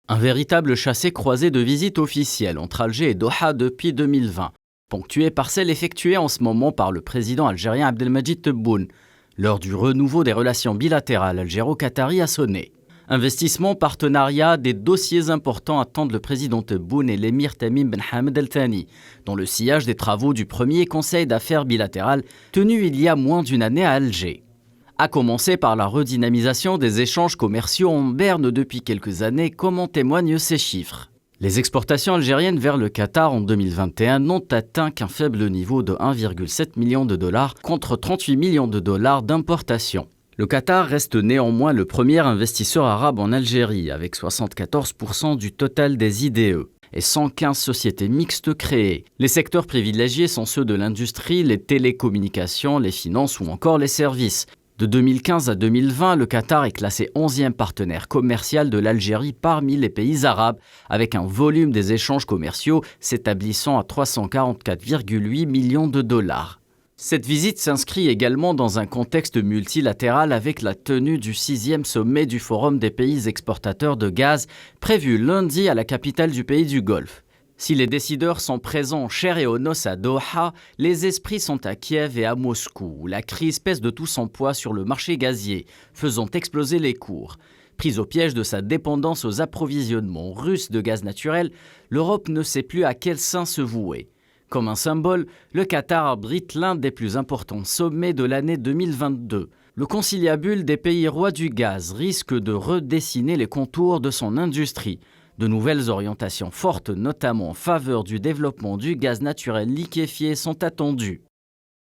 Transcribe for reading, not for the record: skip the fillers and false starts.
Un véritable chassé-croisé de visites officielles entre Alger et Doha depuis 2020, ponctué par celle effectuée en ce moment par le président algérien Abdelmadjid Tebboune, l'heure du renouveau des relations bilatérales algéro-qatari a sonné. Investissement, partenariat, des dossiers importants attendent le président Tebboune et l'émir Tamim Ben Hamed Al Thani, dans le sillage des travaux du premier conseil d'affaires bilatéral tenu il y a moins d'une année à Alger. À commencer par la redynamisation des échanges commerciaux en berne depuis quelques années, comme en témoignent ces chiffres. Les exportations algériennes vers le Qatar en 2021 n'ont atteint qu'un faible niveau de 1,7 million de dollars contre 38 millions de dollars d'importation. Le Qatar reste néanmoins le premier investisseur arabe en Algérie, avec 74% du total des IDE et 115 sociétés mixtes créées. Les secteurs privilégiés sont ceux de l'industrie, les télécommunications, les finances ou encore les services. De 2015 à 2020, le Qatar est classé 11e partenaire commercial de l'Algérie parmi les pays arabes, avec un volume des échanges commerciaux s'établissant à 344,8 millions de dollars. Cette visite s'inscrit également dans un contexte multilatéral avec la tenue du 6e sommet du Forum des pays exportateurs de gaz, prévu lundi à la capitale du pays du Golfe. Si les décideurs sont présents en chair et en os à Doha, les esprits sont à Kiev et à Moscou, où la crise pèse de tout son poids sur le marché gazier, faisant exploser les cours. Prise au piège de sa dépendance aux approvisionnements russes de gaz naturel, l'Europe ne sait plus à quel sein se vouer. Comme un symbole, le Qatar abrite l'un des plus importants sommets de l'année 2022. Le conciliabule des pays rois du gaz risque de redessiner les contours de son industrie. De nouvelles orientations fortes, notamment en faveur du développement du gaz naturel liquéfié, sont attendues.